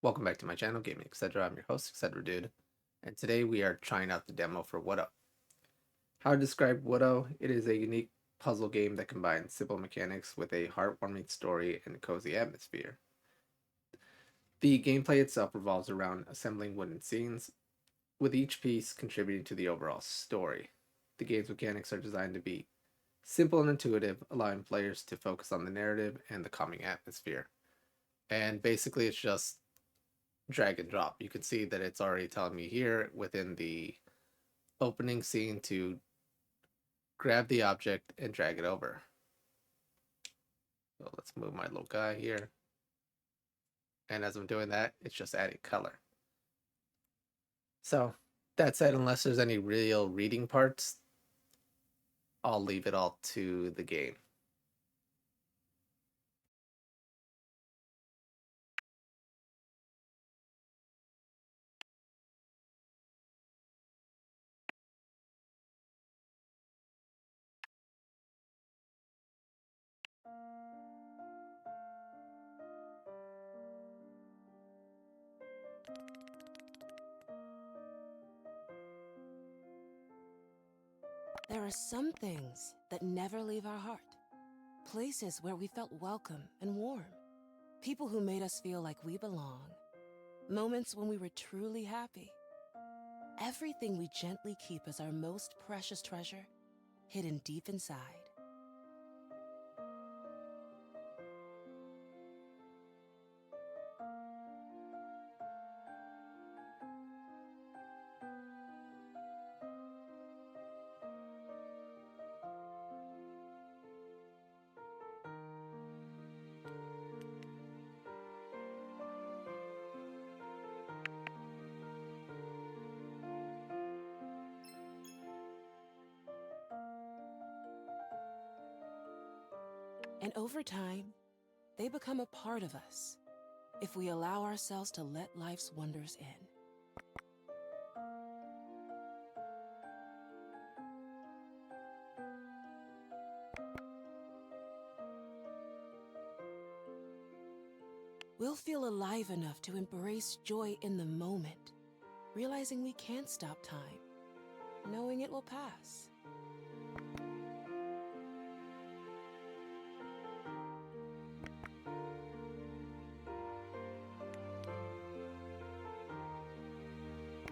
Welcome back to my channel, Gaming Etc. I'm your host, Etc. Dude, and today we are trying out the demo for Woodo. How to describe Woodo? It is a unique puzzle game that combines simple mechanics with a heartwarming story and a cozy atmosphere. The gameplay itself revolves around assembling wooden scenes, with each piece contributing to the overall story. The game's mechanics are designed to be simple and intuitive, allowing players to focus on the narrative and the calming atmosphere. And basically, it's just drag and drop. You can see that it's already telling me here within the opening scene to grab the object and drag it over. So let's move my little guy here. And as I'm doing that, it's just adding color. So that said, unless there's any real reading parts, I'll leave it all to the game. There are some things that never leave our heart. Places where we felt welcome and warm. People who made us feel like we belong. Moments when we were truly happy. Everything we gently keep as our most precious treasure, hidden deep inside. And over time, they become a part of us if we allow ourselves to let life's wonders in. We'll feel alive enough to embrace joy in the moment, realizing we can't stop time, knowing it will pass.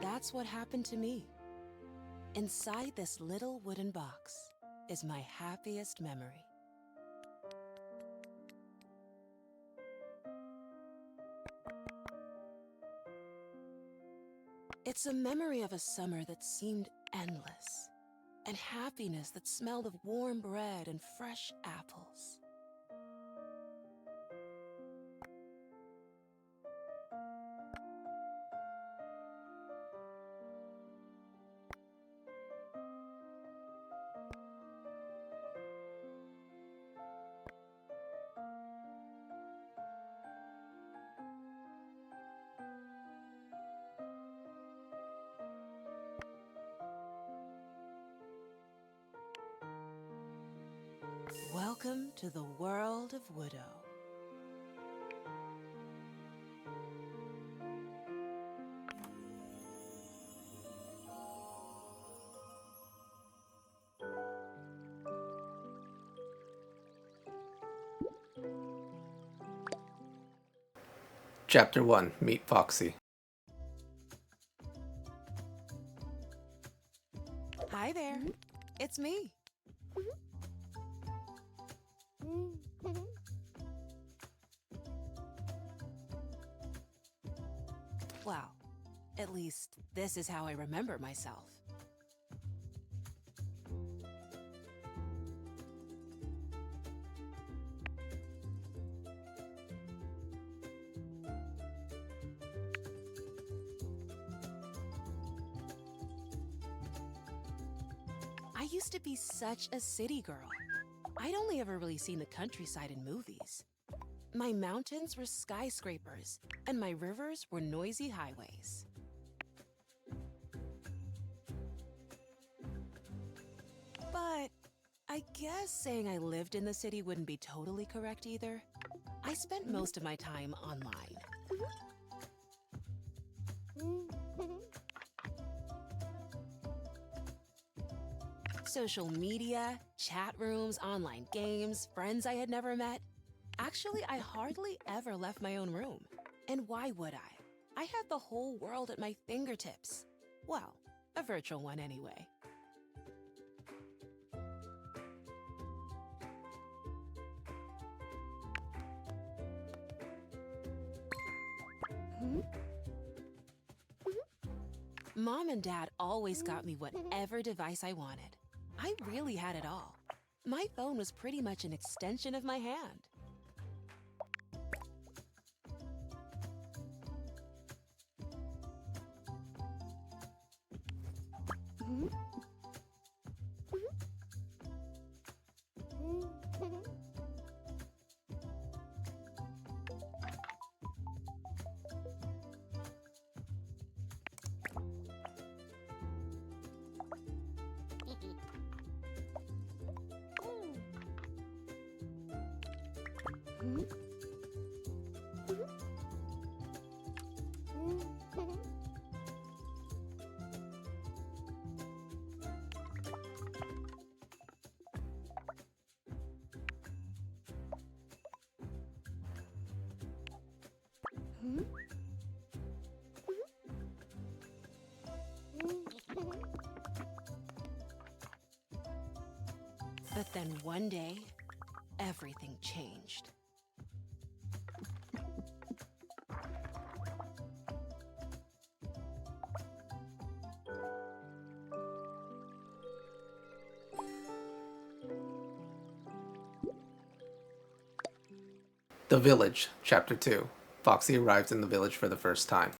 That's what happened to me. Inside this little wooden box is my happiest memory. It's a memory of a summer that seemed endless, and happiness that smelled of warm bread and fresh apples. Welcome to the world of Woodo. Chapter 1, Meet Foxy. Hi there, it's me. Well, at least this is how I remember myself. I used to be such a city girl. I'd only ever really seen the countryside in movies. My mountains were skyscrapers, and my rivers were noisy highways. But I guess saying I lived in the city wouldn't be totally correct either. I spent most of my time online. Social media, chat rooms, online games, friends I had never met. Actually, I hardly ever left my own room. And why would I? I had the whole world at my fingertips. Well, a virtual one anyway. Mom and Dad always got me whatever device I wanted. I really had it all. My phone was pretty much an extension of my hand. But then one day, everything changed. The Village, Chapter 2. Foxy arrives in the village for the first time.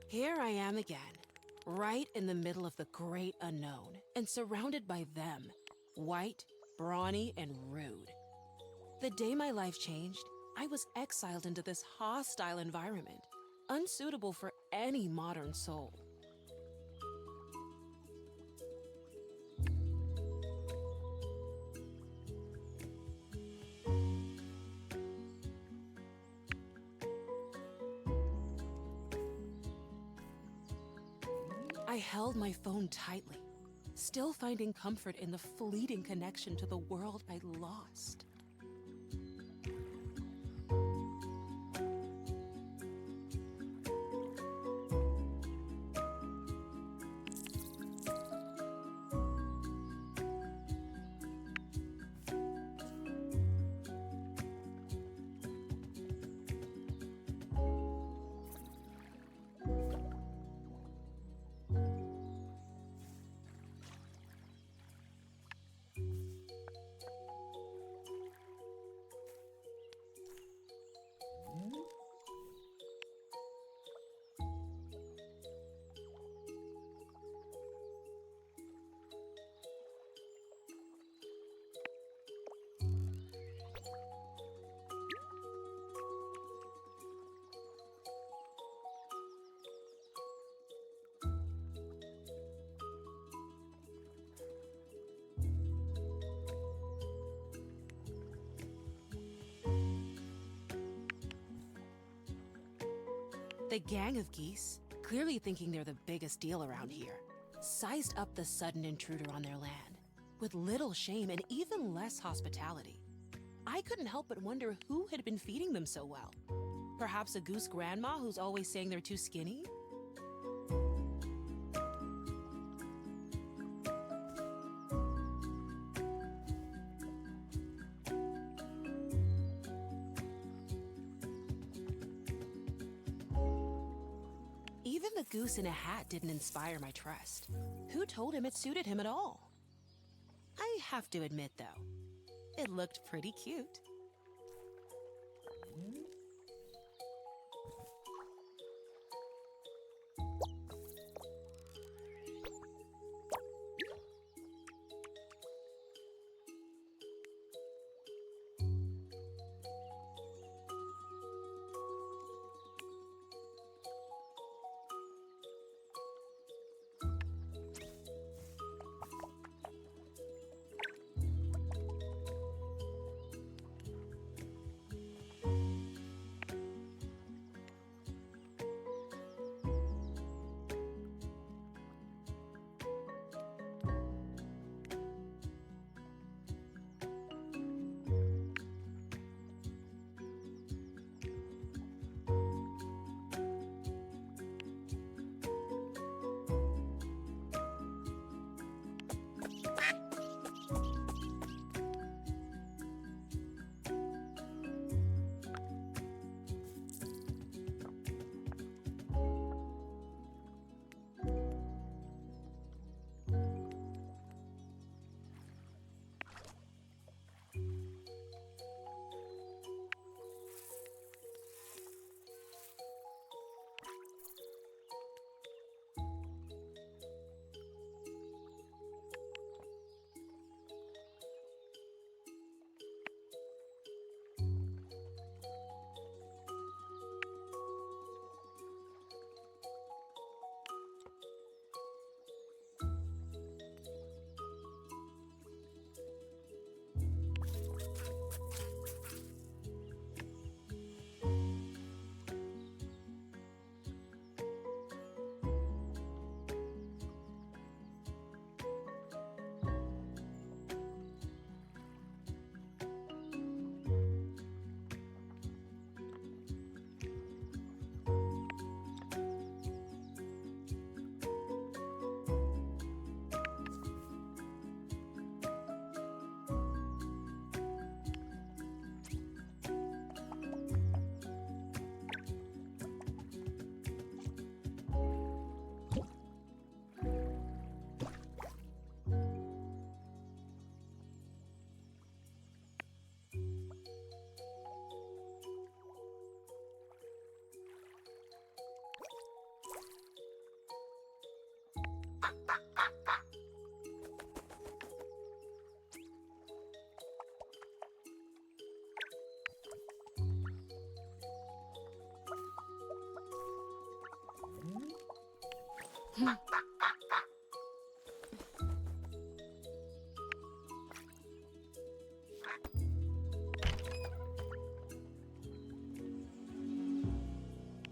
Here I am again, right in the middle of the great unknown, and surrounded by them, white, brawny, and rude. The day my life changed, I was exiled into this hostile environment, unsuitable for any modern soul. I held my phone tightly, still finding comfort in the fleeting connection to the world I'd lost. The gang of geese, clearly thinking they're the biggest deal around here, sized up the sudden intruder on their land, with little shame and even less hospitality. I couldn't help but wonder who had been feeding them so well. Perhaps a goose grandma who's always saying they're too skinny? Even the goose in a hat didn't inspire my trust. Who told him it suited him at all? I have to admit, though, it looked pretty cute.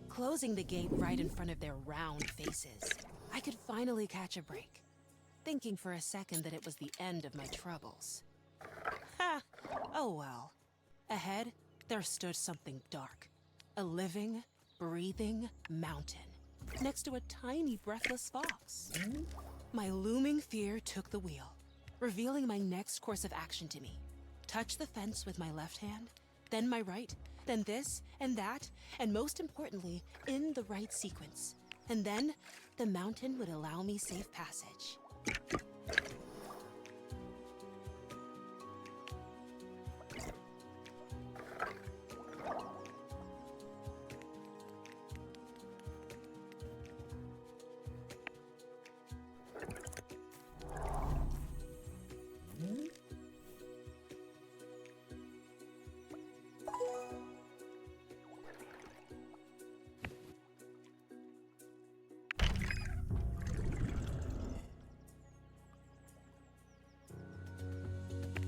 Closing the gate right in front of their round faces, I could finally catch a break, thinking for a second that it was the end of my troubles. Ha! Oh well. Ahead, there stood something dark. A living, breathing mountain, next to a tiny, breathless fox. My looming fear took the wheel, revealing my next course of action to me. Touch the fence with my left hand, then my right, then this and that, and most importantly, in the right sequence. And then, the mountain would allow me safe passage.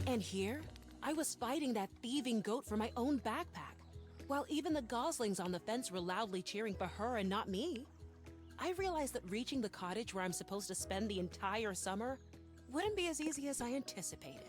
And here, I was fighting that thieving goat for my own backpack, while even the goslings on the fence were loudly cheering for her and not me. I realized that reaching the cottage where I'm supposed to spend the entire summer wouldn't be as easy as I anticipated.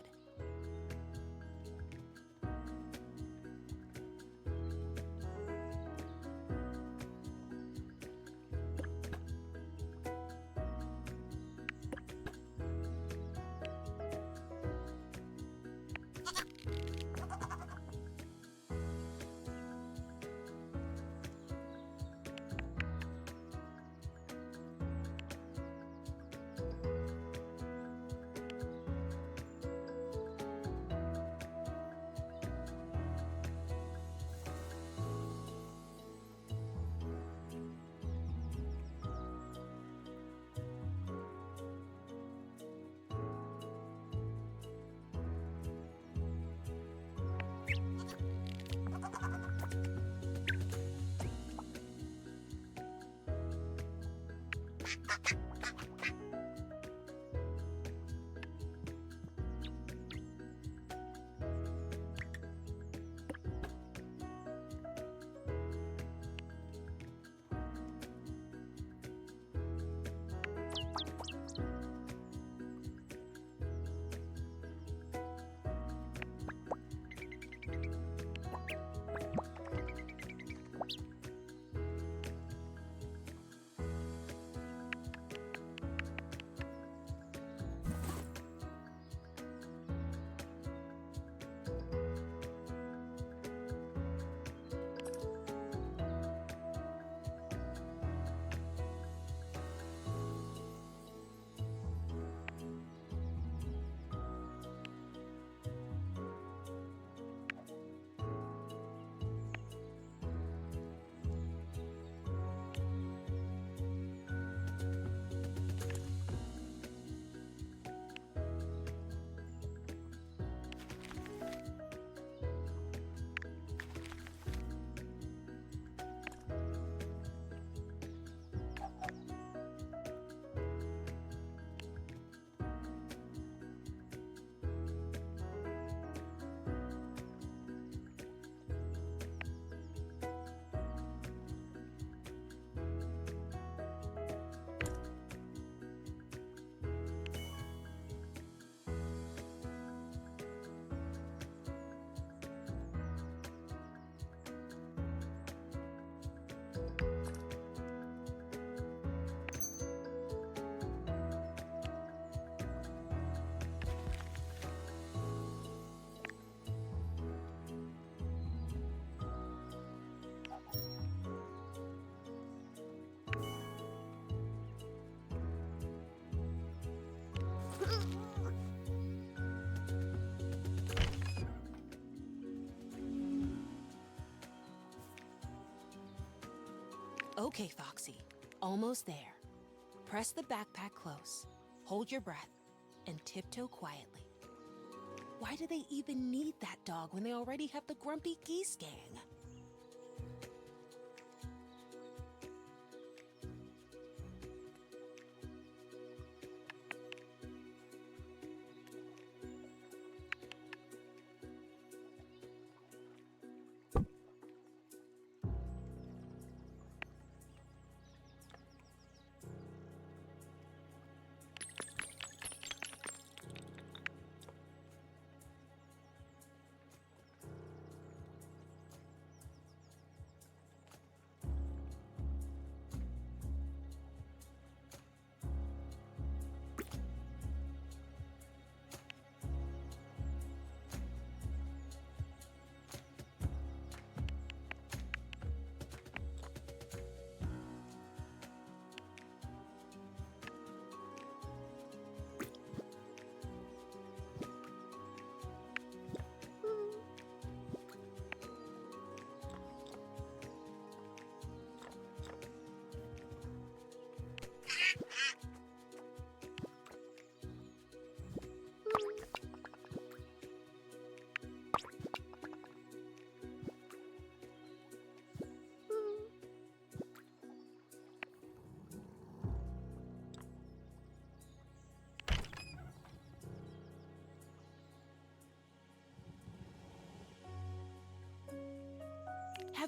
Okay, Foxy, almost there. Press the backpack close, hold your breath, and tiptoe quietly. Why do they even need that dog when they already have the grumpy geese gang?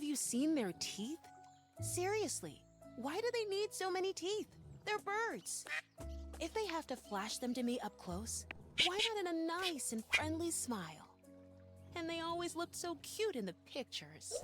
Have you seen their teeth? Seriously, why do they need so many teeth? They're birds. If they have to flash them to me up close, why not in a nice and friendly smile? And they always looked so cute in the pictures.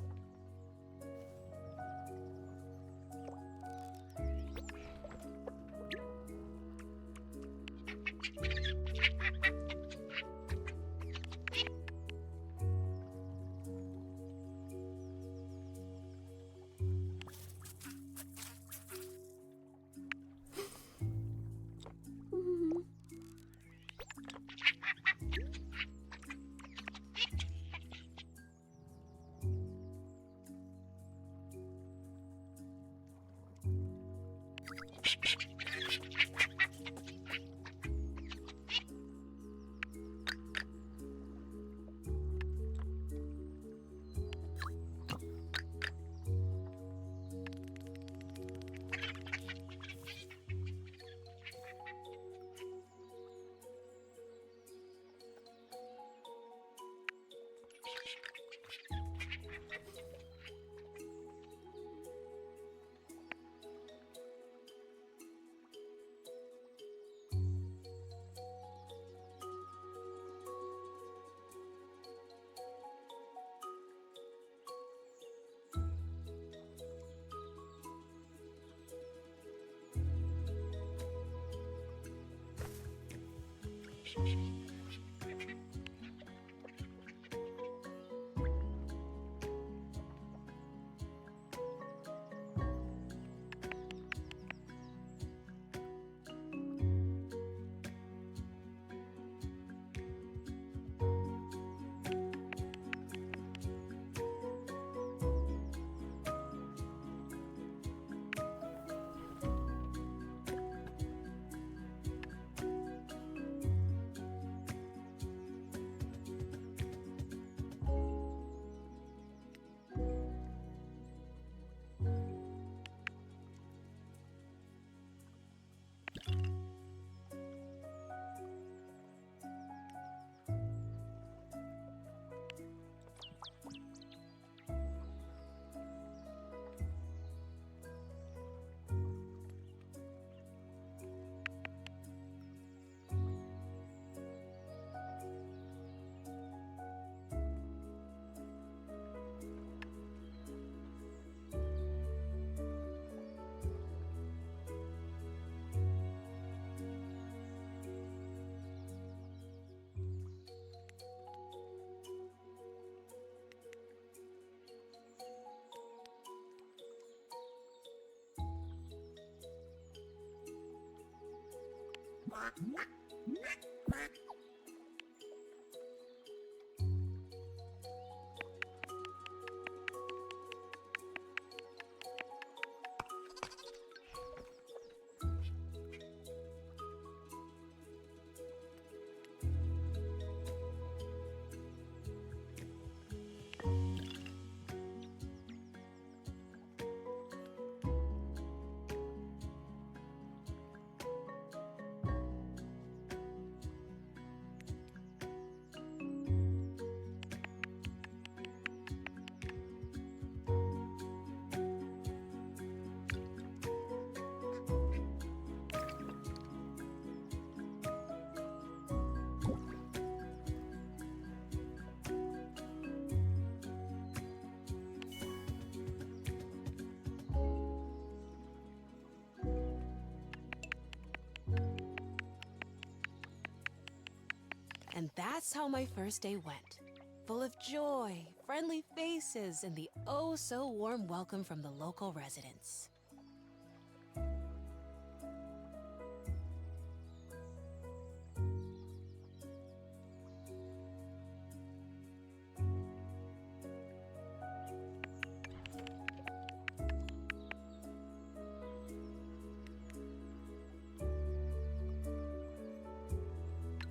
And that's how my first day went. Full of joy, friendly faces, and the oh-so-warm welcome from the local residents.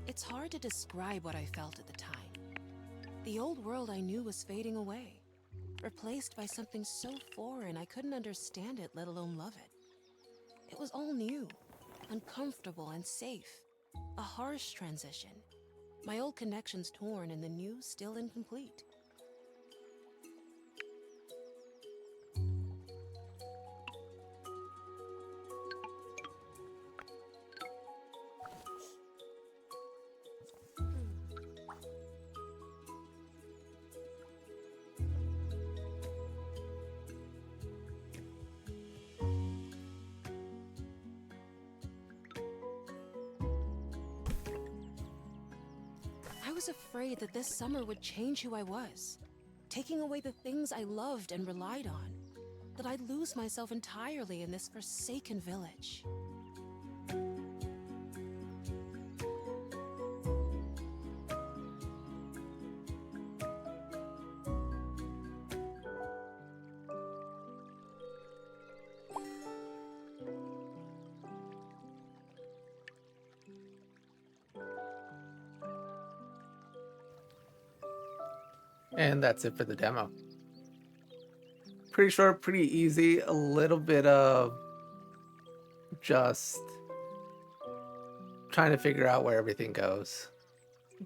It's hard to describe what I felt at the time. The old world I knew was fading away, replaced by something so foreign I couldn't understand it, let alone love it. It was all new, uncomfortable and safe. A harsh transition. My old connections torn and the new still incomplete. was afraid that this summer would change who I was, taking away the things I loved and relied on, that I'd lose myself entirely in this forsaken village. And that's it for the demo. Pretty short, pretty easy, a little bit of just trying to figure out where everything goes.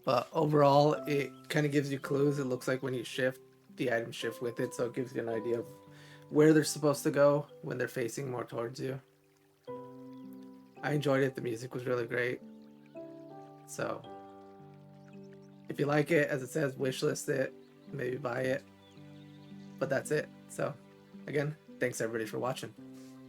But overall, it kind of gives you clues. It looks like when you shift, the items shift with it, so it gives you an idea of where they're supposed to go when they're facing more towards you. I enjoyed it. The music was really great. So if you like it, as it says, wishlist it, maybe buy it. But that's it. So again, thanks everybody for watching.